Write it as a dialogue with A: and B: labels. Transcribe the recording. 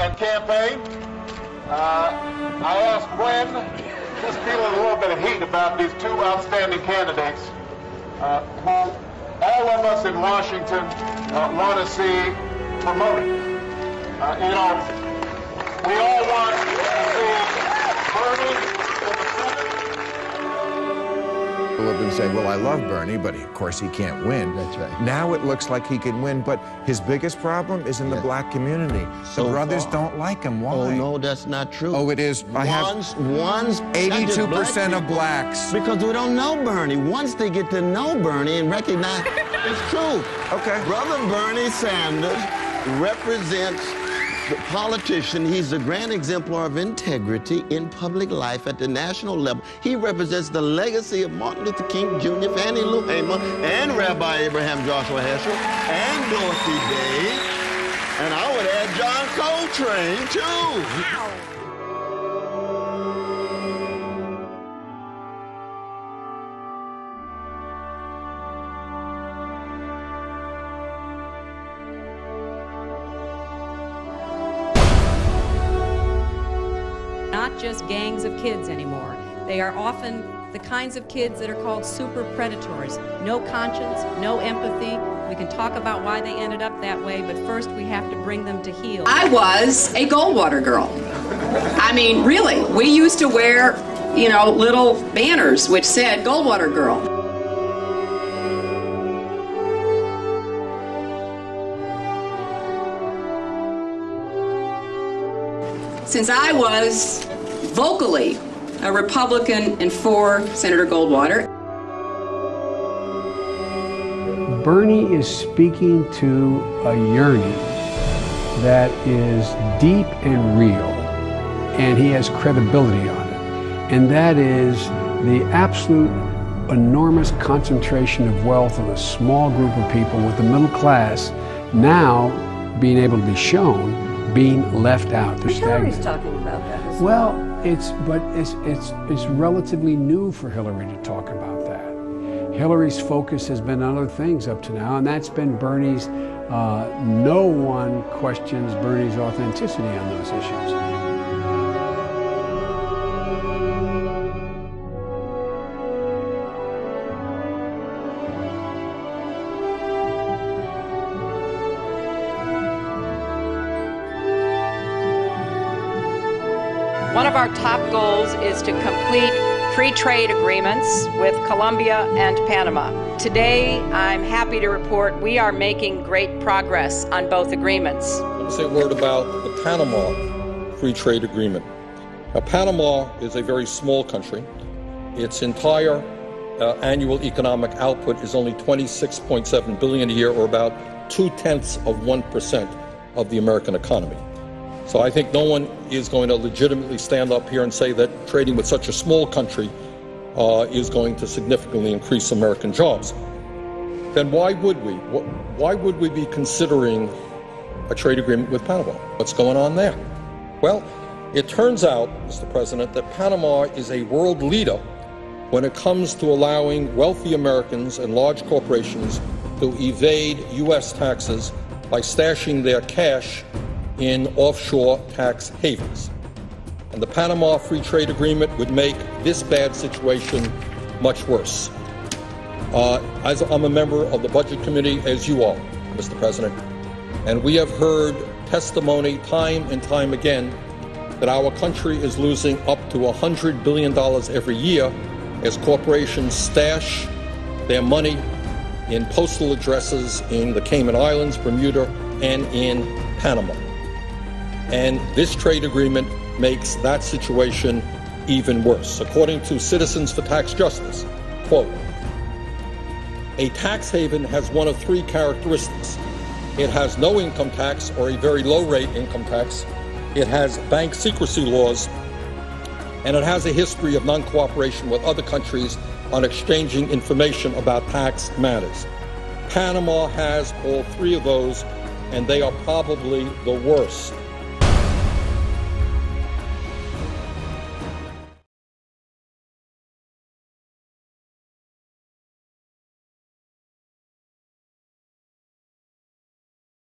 A: and campaign. I asked when, just feeling a little bit of heat about these two outstanding candidates who all of us in Washington want to see promoted. We all want to see Bernie in the Senate.
B: People have been saying, well, I love Bernie, but of course he can't win.
C: That's right.
B: Now it looks like he can win, but his biggest problem is in the black community. The brothers don't like him. Why?
C: Oh, no, that's not true.
B: Oh, it is. I have 82% of blacks.
C: Because we don't know Bernie. Once they get to know Bernie and recognize it's true.
B: Okay.
C: Brother Bernie Sanders represents the politician. He's the grand exemplar of integrity in public life at the national level. He represents the legacy of Martin Luther King Jr., Fannie Lou Hamer, and Rabbi Abraham Joshua Heschel, and Dorothy Day. And I would add John Coltrane, too. Wow.
D: Not just gangs of kids anymore. They are often the kinds of kids that are called super predators. No conscience, no empathy. We can talk about why they ended up that way, but first we have to bring them to heel.
E: I was a Goldwater girl. I mean, really. We used to wear, little banners which said Goldwater girl. Since I was vocally a Republican and for Senator Goldwater.
F: Bernie is speaking to a yearning that is deep and real, and he has credibility on it. And that is the absolute enormous concentration of wealth of a small group of people with the middle class now being able to be shown being left out. They're
G: Hillary's talking about that as
F: well. It's relatively new for Hillary to talk about that. Hillary's focus has been on other things up to now, and that's been Bernie's. No one questions Bernie's authenticity on those issues.
H: One of our top goals is to complete free trade agreements with Colombia and Panama. Today, I'm happy to report we are making great progress on both agreements.
I: Let me say a word about the Panama Free Trade Agreement. Now, Panama is a very small country. Its entire annual economic output is only $26.7 billion a year, or about 0.2% of the American economy. So I think no one is going to legitimately stand up here and say that trading with such a small country is going to significantly increase American jobs. Then why would we? Why would we be considering a trade agreement with Panama? What's going on there? Well, it turns out, Mr. President, that Panama is a world leader when it comes to allowing wealthy Americans and large corporations to evade U.S. taxes by stashing their cash in offshore tax havens. And the Panama Free Trade Agreement would make this bad situation much worse. As I'm a member of the Budget Committee, as you are, Mr. President, and we have heard testimony time and time again that our country is losing up to $100 billion every year as corporations stash their money in postal addresses in the Cayman Islands, Bermuda, and in Panama. And this trade agreement makes that situation even worse. According to Citizens for Tax Justice, quote, a tax haven has one of three characteristics. It has no income tax or a very low rate income tax. It has bank secrecy laws, and it has a history of non-cooperation with other countries on exchanging information about tax matters. Panama has all three of those, and they are probably the worst.